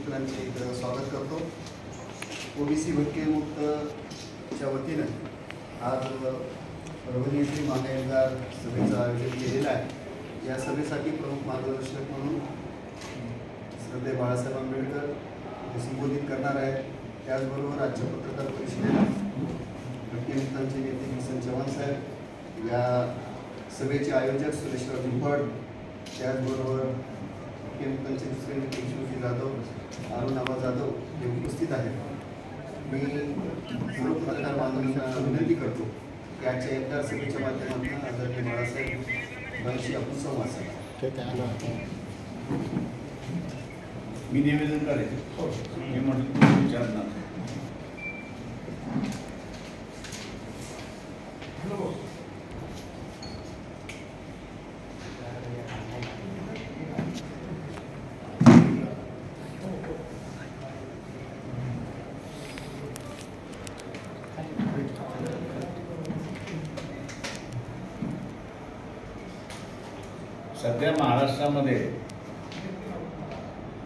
मित्रांचे इथं स्वागत करतो। ओबीसी भटके मुक्तच्या वतीनं आज परभणी येथील महाएल्गार सभेचं आयोजन केलेलं आहे। या सभेसाठी प्रमुख मार्गदर्शक म्हणून श्रद्धेय बाळासाहेब आंबेडकर हे संबोधित करणार आहेत। त्याचबरोबर आजच्या पत्रकार परिषदेला भटके मुक्तांचे नेते किसन चव्हाण साहेब, या सभेचे आयोजक सुरेशराव जिंपड, त्याचबरोबर भटके मुक्तांचे दुसरे नेते किशोरजी जाधव, अरुण आबा जाधव हे उपस्थित आहेत। मी सर्व पत्रकार बांधवांना विनंती करतो की आजच्या एल्गार सभेच्या माध्यमातून आदरणीय बाळासाहेबांशी आपण संवाद साधा। मी निवेदन करायचं मी म्हटलं विचारणार। सध्या महाराष्ट्रामध्ये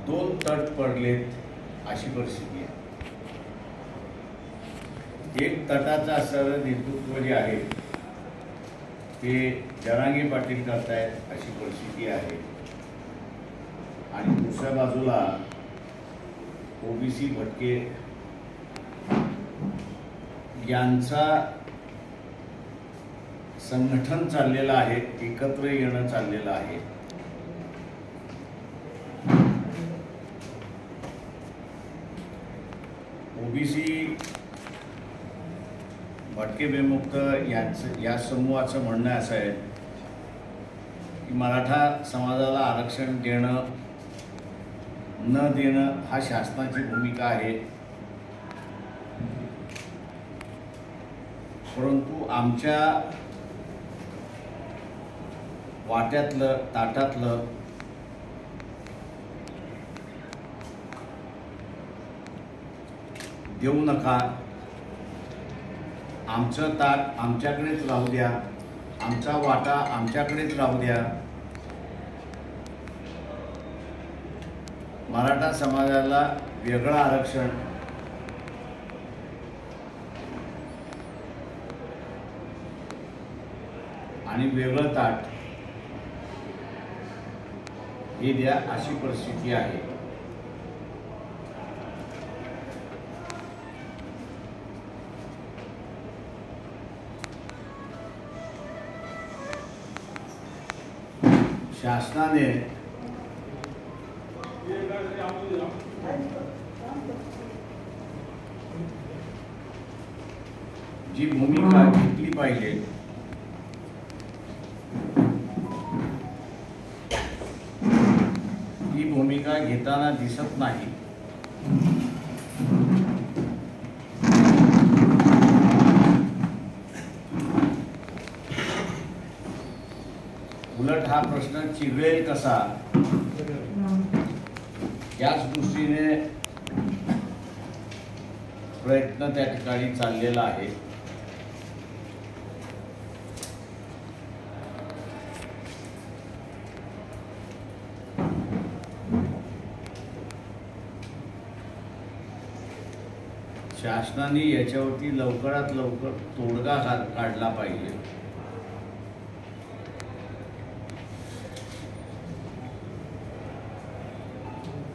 दोन तट पडलेत अशी परिस्थिती आहे। एक तटाचं असणारं नेतृत्व जे आहे ते जरांगे पाटील करतायत अशी परिस्थिती आहे, आणि दुसऱ्या बाजूला ओबीसी भटके यांचा संघटन चाललेलं आहे, एकत्र येणं चाललेलं आहे। ओबीसी भटके विमुक्त या समूहाचं म्हणणं असं आहे की मराठा समाजाला आरक्षण देणं न देणं हा शासनाची भूमिका आहे, परंतु आमच्या वाट्यातलं ताटातलं देऊ नका, आमचं ताट आमच्याकडेच राहू द्या, आमचा वाटा आमच्याकडेच राहू द्या। मराठा समाजाला वेगळं आरक्षण आणि वेगळं ताट हे द्या अशी परिस्थिती आहे। शासनाने जी भूमिका घेतली पाहिजे ही भूमिका घेताना दिसत नाही। उलट हा प्रश्न चिघळेल कसा याच दृष्टीने प्रयत्न त्या ठिकाणी चाललेला आहे। शासनाने याच्यावरती लवकरात लवकर तोडगा काढला पाहिजे।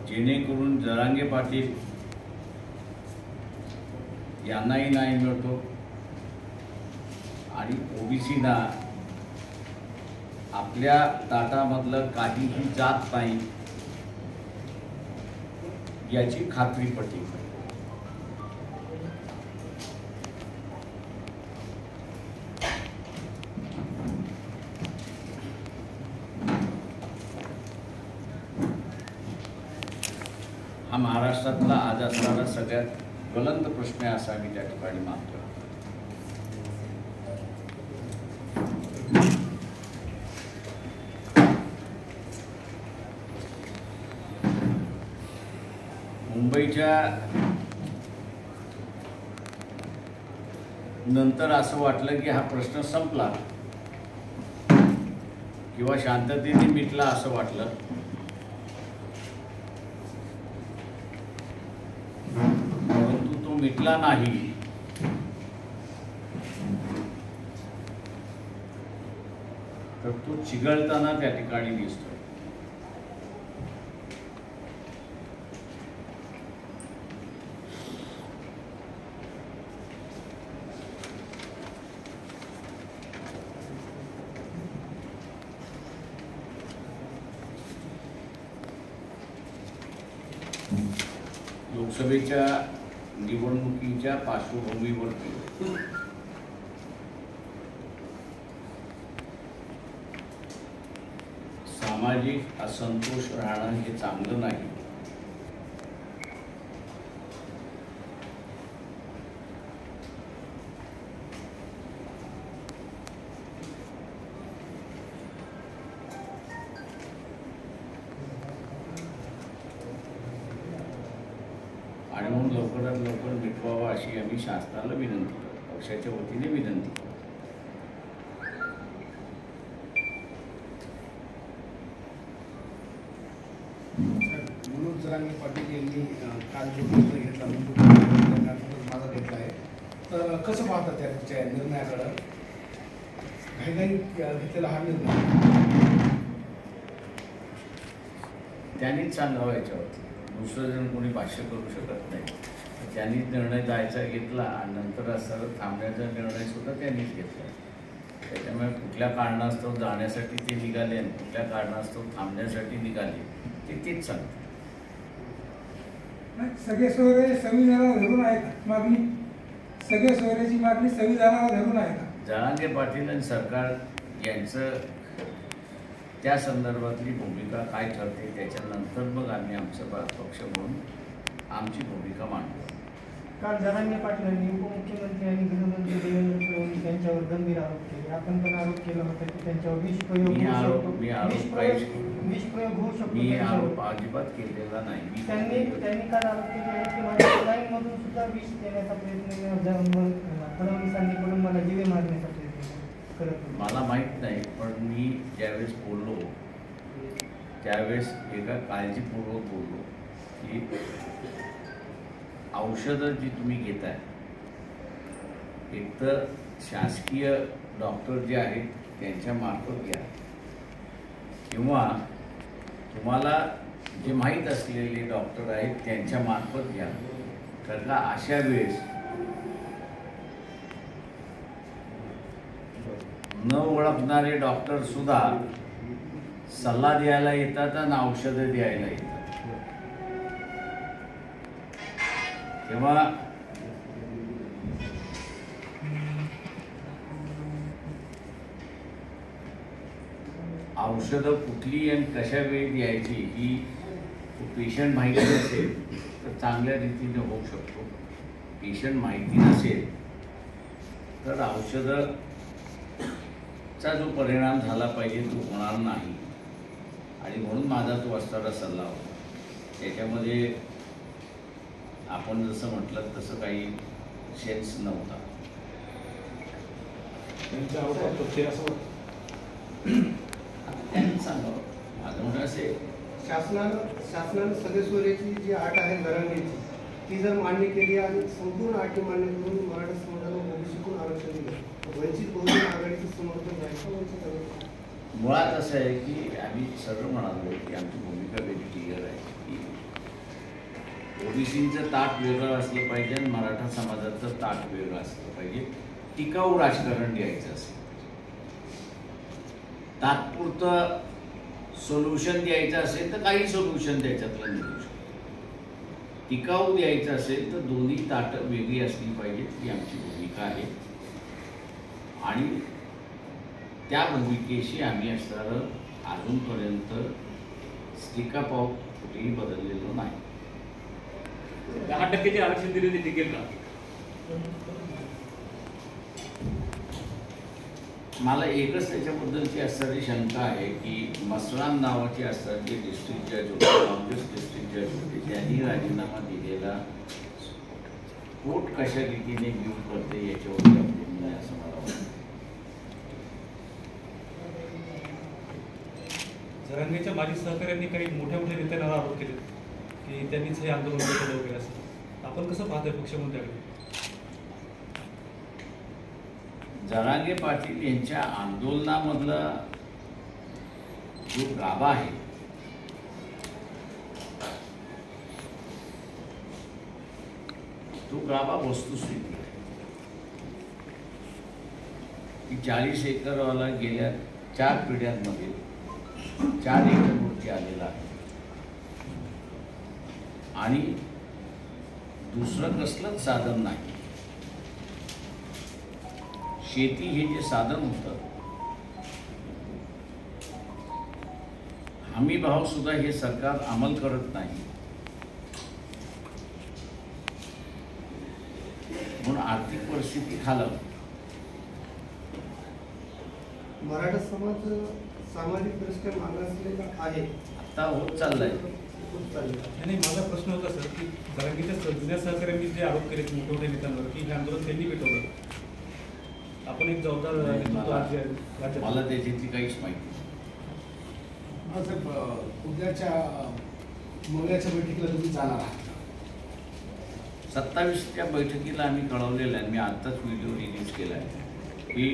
जेणेकरून जरांगे पाटील यांनाही न्याय मिळतो आणि ओबीसीना आपल्या ताटामधलं काहीही जात नाही याची खात्री पटली। हा महाराष्ट्रातला आज असणारा सगळ्यात ज्वलंत प्रश्न आहे असा मी त्या ठिकाणी मानतो। मुंबईच्या नंतर असं वाटलं की हा प्रश्न संपला किंवा शांततेने मिटला असं वाटलं, परंतु तो मिटला नाही. तर तो चिघळताना त्या ठिकाणी दिसतो. लोकसभेच्या निवडणुकीच्या पार्श्वभूमीवरती सामाजिक असंतोष राहणं हे चांगलं नाही. आणि म्हणून लवकरात लवकर मिटवावा अशी आम्ही शासनाला विनंती करतो, पक्षाच्या वतीने विनंती करतो. मनोज जरांगे पाटील यांनी काल जो निर्णय घेतला माझा घेतला आहे, तर कसं पाहतात त्याच्या निर्णयाकडं? घाईघाई घेतलेला हा निर्णय त्यांनीच सांगावं याच्यावरती, दुसरं जण कोणी भाष्य करू शकत नाही. त्यांनीच निर्णय जायचा घेतला आणि नंतर असं थांबण्याचा निर्णय सुद्धा त्यांनीच घेतला. त्याच्यामुळे कुठल्या कारणास्तव जाण्यासाठी ते निघाले आणि कुठल्या कारणास्तव थांबण्यासाठी निघाले ते तेच सांगतात. सगळे सोयरे संविधानाला धरून आहे का मागणी? सगळे सोयऱ्याची मागणी संविधानाला धरून आहे का? जरांगे पाटील आणि सरकार यांचं त्या संदर्भातली भूमिका काय ठरते त्याच्यानंतर मग आम्ही आमचं पक्ष म्हणून आमची भूमिका मांडतो. काल जरांगे पाटलांनी उपमुख्यमंत्री आणि गृहमंत्री देवेंद्र फडणवीस यांच्यावर गंभीर आरोप केले. आपण पण आरोप केला होता की त्यांच्यावर विषप्रयोग होऊ शकतो. मी आरोप अजिबात केलेला नाही. त्यांनी काल आरोप केले की माझ्या लाईनमधून सुद्धा विष देण्याचा प्रयत्न फडणवीसांकडून मला जीवे मारण्याचा प्रयत्न करत होते. मला माहीत नाही, पण मी ज्यावेळेस बोललो त्यावेळेस एका काळजीपूर्वक बोललो की औषधं जी तुम्ही घेताय एकतर शासकीय डॉक्टर जे आहेत त्यांच्या मार्फत घ्या किंवा तुम्हाला जे माहीत असलेले डॉक्टर आहेत त्यांच्या मार्फत घ्या. कारण का अशा वेळेस न ओळखणारे डॉक्टर सुद्धा सल्ला द्यायला येतात आणि औषधं द्यायला येतात. तेव्हा औषधं कुठली आणि कशा वेळी द्यायची ही पेशंट माहिती असेल तर चांगल्या रीतीने होऊ शकतो. पेशंट माहिती नसेल तर औषधं चा जो परिणाम झाला पाहिजे तो होणार नाही. आणि म्हणून माझा तो असणारा सल्ला होता. त्याच्यामध्ये आपण जसं म्हटलं तसं काही सेन्स नव्हता. त्यांच्या आरोपात तथ्य असं त्यांनी सांगावं. माझं म्हणणं असे शासनानं सगळे सोयऱ्याची जी अट आहे जरांगेची ती जर मान्य केली आणि संपूर्ण अटी मान्य करून मराठा समाजाला ओबीसीतून आरक्षण दिलं तर वंचित बहुजन आघाडीचं समर्थन जायचं वंचित आघाडी. मुळात असं आहे की आम्ही सर्व म्हणालो की आमची भूमिका वेगळी क्लिअर आहे की ओबीसीचं ताट वेगळं असलं पाहिजे आणि मराठा समाजाचं ताट वेगळं असलं पाहिजे. टिकाऊ राजकारण द्यायचं असेल, तात्पुरतं सोल्युशन द्यायचं असेल तर काही सोल्युशन त्याच्यातलं निघू शकतं. टिकाऊ द्यायचं असेल तर दोन्ही ताटं वेगळी असली पाहिजेत ही आमची भूमिका आहे. आणि त्या भूमिकेशी आम्ही असणारं अजूनपर्यंत स्टिकापाव कुठेही बदललेलो नाही. 10% आरक्षण दिले ते टिकेल का? मला एकच त्याच्याबद्दलची असणारी शंका आहे की मसरान नावाचे असतात जे डिस्ट्रिक्ट जज होते, काँग्रेस डिस्ट्रिक्ट जज होते, त्यांनी राजीनामा दिलेला कोर्ट कशा रीतीने व्ह्यू करते याच्यावरती अवलंबून आहे असं मला वाटतं. जरांगेच्या माजी सहकाऱ्यांनी काही मोठ्या नेत्यांना आरोप केले की त्यांनीच हे आंदोलन केलं वगैरे असं. आपण कसं पाहतोय पक्षमंत्र्याकडे? जरांगे पाटील यांच्या आंदोलनामधला जो गाभा आहे तो गाभा वस्तुस्थिती आहे की 40 एकरवाला गेल्या 4 पिढ्यांमध्ये 4 एकरवरती आलेला आहे आणि दुसरं कसलंच साधन नाही. शेती हे जे साधन होतं, हमी भाव सुद्धा हे सरकार अंमल करत नाही, म्हणून आर्थिक परिस्थिती खालावते. मराठा समाज सामाजिक दृष्ट्या मागासलेला आहे, आता होत चाललाय. खूप चाललं. आणि माझा प्रश्न होता सर की जरांगेच्या जुन्या सहकार्यांनी जे आरोप केले मोठे मोठ्या नेत्यांवर की हे आंदोलन त्यांनी पेटवलं, आपण एक जबाबदार नेतृत्व राज्यात. मला त्याच्यातली काहीच माहिती नाही. साहेब, उद्याच्या मंगळाच्या बैठकीला तुम्ही जाणार आहात? 27च्या बैठकीला आम्ही कळवलेलं आहे. मी आत्ताच व्हिडिओ रिलीज केला आहे की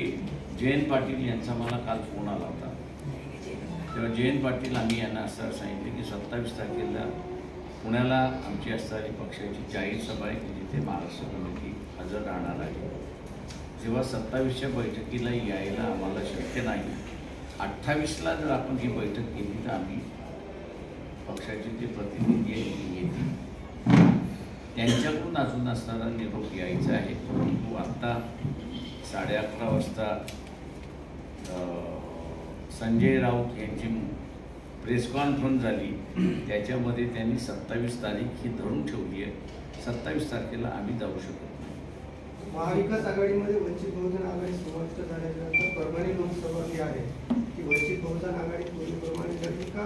जयंत पाटील यांचा मला काल फोन आला होता. तेव्हा जयंत पाटील आम्ही यांना असं सांगितले की 27 तारखेला पुण्याला आमची असणारी पक्षाची जाहीर सभा आहे की जिथे महाराष्ट्र कमिटी हजर राहणार आहे. जेव्हा 27च्या बैठकीला यायला आम्हाला शक्य नाही, 28ला जर आपण ही बैठक केली तर आम्ही पक्षाचे जे प्रतिनिधी येतील त्यांच्याकडून अजून असणारा निरोप यायचा आहे. तो आत्ता 11:30 वाजता संजय राऊत यांची प्रेस कॉन्फरन्स झाली, त्याच्यामध्ये त्यांनी 27 तारीख ही धरून ठेवली आहे. 27 तारखेला आम्ही जाऊ शकत नाही. महाविकास आघाडीमध्ये वंचित बहुजन आघाडी समाविष्ट झाल्यानंतर परभणी लोकसभा ही आहे की वंचित बहुजन आघाडी पूर्वीप्रमाणे घडली का?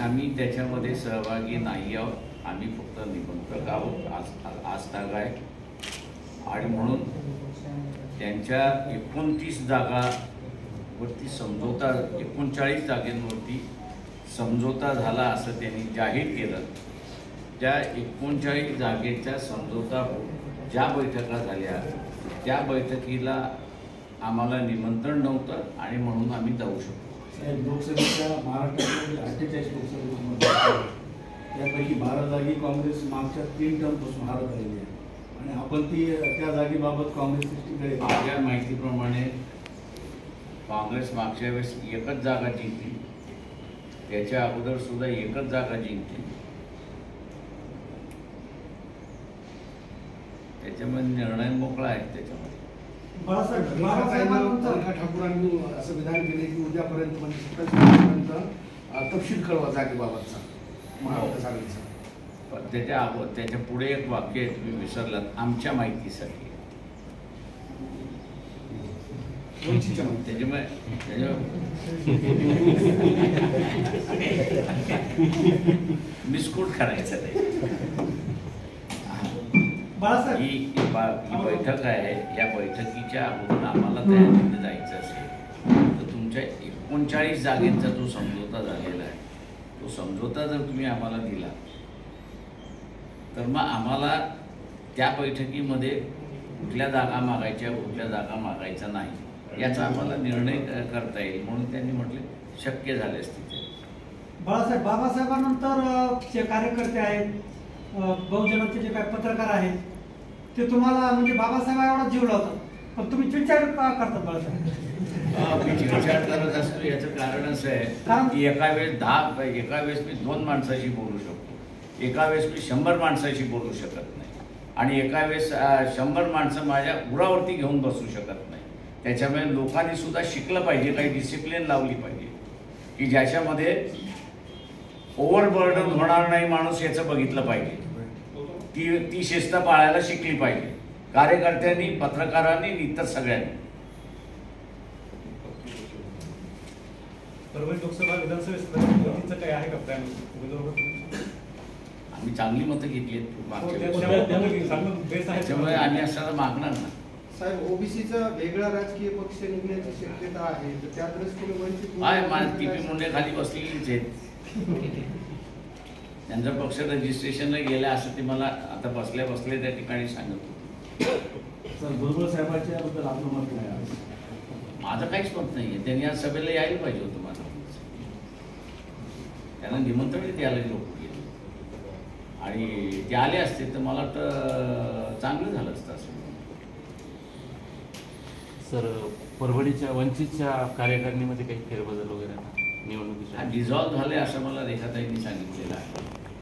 आम्ही त्याच्यामध्ये सहभागी नाही आहोत. आम्ही फक्त निमंत्रक आहोत, आस्थाग आहे. आणि म्हणून त्यांच्या 29 जागावरती समझोता, 39 जागेंवरती समझोता झाला असं त्यांनी जाहीर केलं. त्या 39 जागेचा समझोता ज्या बैठका झाल्या त्या बैठकीला आम्हाला निमंत्रण नव्हतं आणि म्हणून आम्ही जाऊ शकतो. साहेब, लोकसभेच्या महाराष्ट्रातील 48 लोकसभेचे मतदार त्यापैकी 12 जागी काँग्रेस मागच्या 3 टर्मपासून हारत आलेली आहे आणि आपण त्या जागेबाबत काँग्रेस सृष्टीकडे माझ्या माहितीप्रमाणे काँग्रेस मागच्या वेळेस एकच जागा जिंकली, त्याच्या अगोदर सुद्धा एकच जागा जिंकली. त्याच्यामध्ये निर्णय मोकळा आहे. त्याच्यामध्ये बाळासाहेब ठाकूरांनी असं विधान केले की उद्यापर्यंत म्हणजे 27 तारखेपर्यंत तपशील कळवा जागेबाबतचा महाविकास आघाडीचा. पण त्याच्या पुढे एक वाक्य आहे, तुम्ही विसरलात, आमच्या माहितीसाठी. त्याच्यामुळे मिसकूट करायचं नाही. ही बैठक आहे, या बैठकीच्या अगोदर आम्हाला तयारीने जायचं असेल तर तुमच्या 39 जागेंचा जो समझोता झालेला आहे तो समझोता जर तुम्ही आम्हाला दिला तर मग आम्हाला त्या बैठकीमध्ये कुठल्या जागा मागायच्या, कुठल्या जागा मागायच्या नाही याचा आम्हाला निर्णय करता येईल. म्हणून त्यांनी म्हटले शक्य झाल्यास तिथे. बाळासाहेब, बाबासाहेबांनंतर जे कार्यकर्ते आहेत, बहुजनांचे जे काही पत्रकार आहेत, ते तुम्हाला म्हणजे बाबासाहेब एवढा जीव लावतात, पण तुम्ही चिडचिड का करतात बाळासाहेब? मी चिडचिड करत असतो याचं कारण असं आहे की एका वेळेस मी 2 माणसाशी बोलू शकतो, एका वेळेस मी 100 माणसाशी बोलू शकत नाही आणि एका वेळेस 100 माणसं माझ्या उरावरती घेऊन बसू शकत नाही. त्याच्यामुळे लोकांनी सुद्धा शिकलं पाहिजे, काही डिसिप्लिन लावली पाहिजे की ज्याच्यामध्ये ओव्हरबर्डन होणार नाही माणूस याचं बघितलं पाहिजे. ती शिस्त पाळायला शिकली पाहिजे कार्यकर्त्यांनी, पत्रकारांनी, इतर सगळ्यांनी. परभणी लोकसभा विधानसभेचं काय आहे का प्लॅन? आम्ही चांगली मतं घेतली त्यामुळे त्याच्यामुळे आम्ही असं मागणार ना. साहेब, ओबीसीचा वेगळा राजकीय पक्ष निघण्याची शक्यता आहे, तर त्या दृष्टीने वंचित टीपी मुंडे खाली बसलेलीच आहेत. त्यांचा पक्ष रजिस्ट्रेशनला गेला असं ते मला आता बसल्या बसल्या त्या ठिकाणी सांगत होते. सर भुजबळ साहेबांच्याबद्दल आपलं मत काय आहे? माझं काहीच मत नाही आहे. त्यांनी आज सभेला यायला पाहिजे होतं. मला त्यांना निमंत्रण द्यायला लोक गेले आणि ते आले असते तर मला वाटतं चांगलं झालं असतं असं. सर परभणीच्या वंचितच्या कार्यकारिणीमध्ये काही फेरबदल वगैरे निवडणुकीच्या डिझॉल्व्ह झाले असं मला रेखाताईंनी सांगितलेलं आहे.